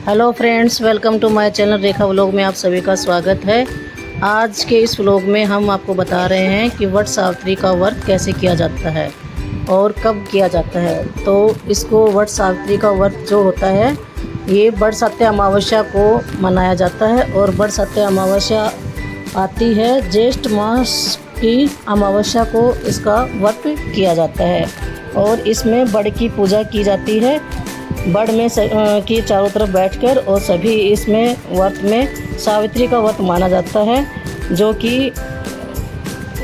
Hello friends, welcome to my channel Rekha vlog में आप सभी का स्वागत है। आज के इस व्लॉग में हम आपको बता रहे हैं कि वट सावित्री का व्रत कैसे किया जाता है और कब किया जाता है। तो इसको वट सावित्री का व्रत जो होता है ये वट सत्य अमावस्या को मनाया जाता है और वट सत्य अमावस्या आती है ज्येष्ठ मास की अमावस्या को इसका व्रत किया जाता है और इसमें बड़ की पूजा की जाती है। बड़ में की चारों तरफ बैठकर और सभी इसमें व्रत में सावित्री का व्रत माना जाता है, जो कि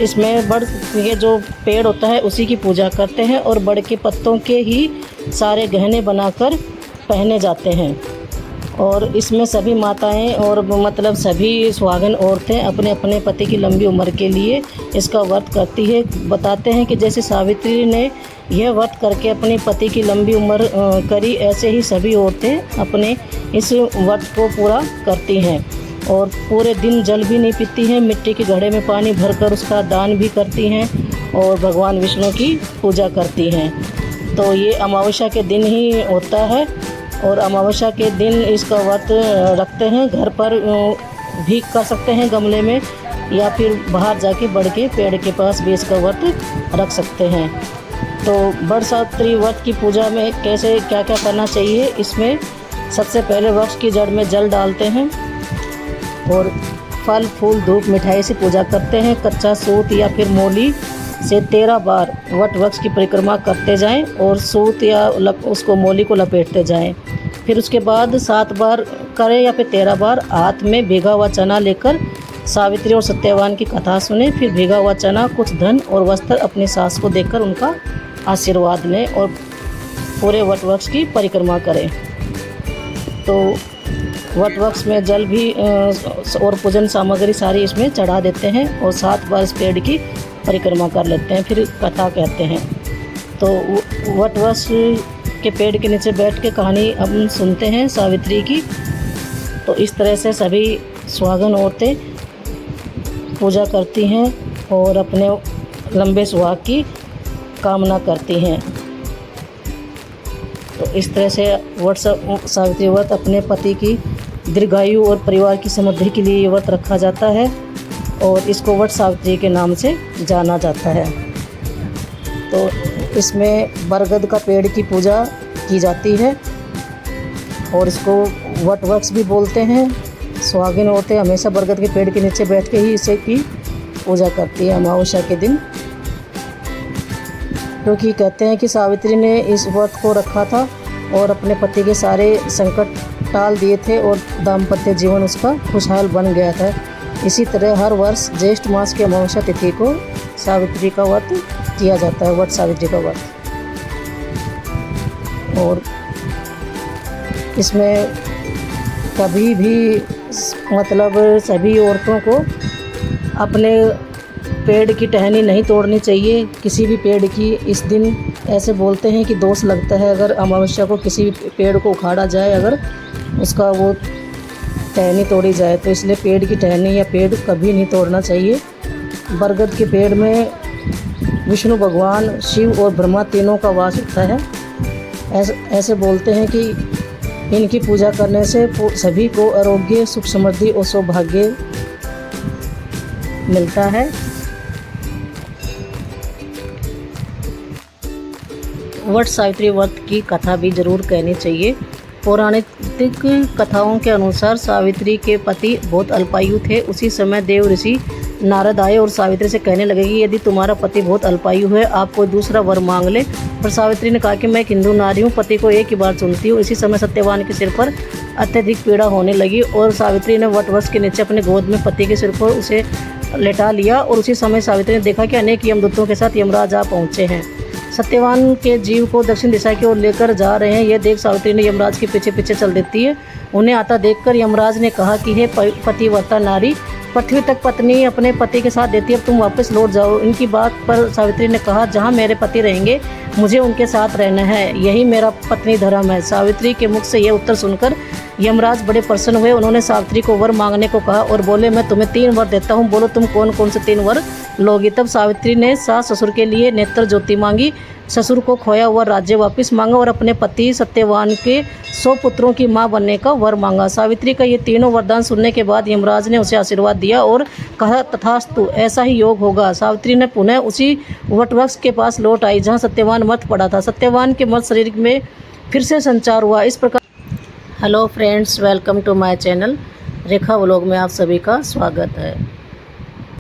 इसमें बड़ ये जो पेड़ होता है उसी की पूजा करते हैं और बड़ के पत्तों के ही सारे गहने बनाकर पहने जाते हैं। और इसमें सभी माताएं और मतलब सभी सुहागन औरतें अपने अपने पति की लंबी उम्र के लिए इसका व्रत करती है। बताते हैं कि जैसे सावित्री ने यह व्रत करके अपने पति की लंबी उम्र करी, ऐसे ही सभी औरतें अपने इस व्रत को पूरा करती हैं और पूरे दिन जल भी नहीं पीती हैं, मिट्टी के घड़े में पानी भरकर उसका दान भी करती हैं और भगवान विष्णु की पूजा करती हैं। तो ये अमावस्या के दिन ही होता है और अमावस्या के दिन इसका व्रत रखते हैं। घर पर भी कर सकते हैं गमले में, या फिर बाहर जाके बड़ के पेड़ के पास भी इसका व्रत रख सकते हैं। तो वट सावित्री व्रत की पूजा में कैसे क्या क्या करना चाहिए, इसमें सबसे पहले वृक्ष की जड़ में जल डालते हैं और फल फूल धूप मिठाई से पूजा करते हैं। कच्चा सूत या फिर मोली से 13 बार वट वृक्ष की परिक्रमा करते जाएं और सूत या उसको मोली को लपेटते जाएं। फिर उसके बाद 7 बार करें या फिर 13 बार हाथ में भीगा हुआ चना लेकर सावित्री और सत्यवान की कथा सुने। फिर भीगा हुआ चना, कुछ धन और वस्त्र अपनी सास को देकर उनका आशीर्वाद लें और पूरे वट वृक्ष की परिक्रमा करें। तो वट वृक्ष में जल भी और पूजन सामग्री सारी इसमें चढ़ा देते हैं और 7 बार इस पेड़ की परिक्रमा कर लेते हैं, फिर कथा कहते हैं। तो वट वृक्ष के पेड़ के नीचे बैठ के कहानी हम सुनते हैं सावित्री की। तो इस तरह से सभी सुहागन औरतें पूजा करती हैं और अपने लंबे सुहाग की कामना करती हैं। तो इस तरह से वट सावित्री व्रत अपने पति की दीर्घायु और परिवार की समृद्धि के लिए ये व्रत रखा जाता है और इसको वट सावित्री के नाम से जाना जाता है। तो इसमें बरगद का पेड़ की पूजा की जाती है और इसको वट वृक्ष भी बोलते हैं। सुहागिन औरतें हमेशा बरगद के पेड़ के नीचे बैठ के ही इसे की पूजा करती है अमावस्या के दिन, क्योंकि कहते हैं कि सावित्री ने इस व्रत को रखा था और अपने पति के सारे संकट टाल दिए थे और दाम्पत्य जीवन उसका खुशहाल बन गया था। इसी तरह हर वर्ष ज्येष्ठ मास की अमावस्या तिथि को सावित्री का व्रत किया जाता है, वट सावित्री का व्रत। और इसमें कभी भी मतलब सभी औरतों को अपने पेड़ की टहनी नहीं तोड़नी चाहिए, किसी भी पेड़ की। इस दिन ऐसे बोलते हैं कि दोष लगता है अगर अमावस्या को किसी भी पेड़ को उखाड़ा जाए, अगर उसका वो टहनी तोड़ी जाए, तो इसलिए पेड़ की टहनी या पेड़ कभी नहीं तोड़ना चाहिए। बरगद के पेड़ में विष्णु भगवान, शिव और ब्रह्मा तीनों का वास होता है। ऐसे बोलते हैं कि इनकी पूजा करने से सभी को आरोग्य, सुख, समृद्धि और सौभाग्य मिलता है। वट सावित्री व्रत की कथा भी जरूर कहनी चाहिए। पौराणिक कथाओं के अनुसार सावित्री के पति बहुत अल्पायु थे। उसी समय देव ऋषि नारद आए और सावित्री से कहने लगे कि यदि तुम्हारा पति बहुत अल्पायु है, आप कोई दूसरा वर मांग ले। पर सावित्री ने कहा कि मैं एक हिंदू नारी हूँ, पति को एक ही बार चुनती हूँ। इसी समय सत्यवान के सिर पर अत्यधिक पीड़ा होने लगी और सावित्री ने वट वृक्ष के नीचे अपने गोद में पति के सिर पर उसे लेटा लिया और उसी समय सावित्री ने देखा कि अनेक यमदूतों के साथ यमराज आ पहुँचे हैं। सत्यवान के जीव को दक्षिण दिशा की ओर लेकर जा रहे हैं। यह देख सावित्री ने यमराज के पीछे पीछे चल देती है। उन्हें आता देखकर यमराज ने कहा कि हे पतिव्रता नारी, पृथ्वी तक पत्नी अपने पति के साथ देती है, अब तुम वापस लौट जाओ। इनकी बात पर सावित्री ने कहा, जहाँ मेरे पति रहेंगे मुझे उनके साथ रहना है, यही मेरा पत्नी धर्म है। सावित्री के मुख से यह उत्तर सुनकर यमराज बड़े प्रसन्न हुए। उन्होंने सावित्री को वर मांगने को कहा और बोले, मैं तुम्हें 3 वर देता हूँ, बोलो तुम कौन कौन से 3 वर लोगी। तब सावित्री ने सास ससुर के लिए नेत्र ज्योति मांगी, ससुर को खोया हुआ राज्य वापस मांगा और अपने पति सत्यवान के 100 पुत्रों की मां बनने का वर मांगा। सावित्री का ये तीनों वरदान सुनने के बाद यमराज ने उसे आशीर्वाद दिया और कहा, तथास्तु, ऐसा ही योग होगा। सावित्री ने पुनः उसी वटवृक्ष के पास लौट आई जहाँ सत्यवान मृत पड़ा था। सत्यवान के मृत शरीर में फिर से संचार हुआ। इस प्रकार hello friends, welcome to my channel Rekha vlog में आप सभी का स्वागत है।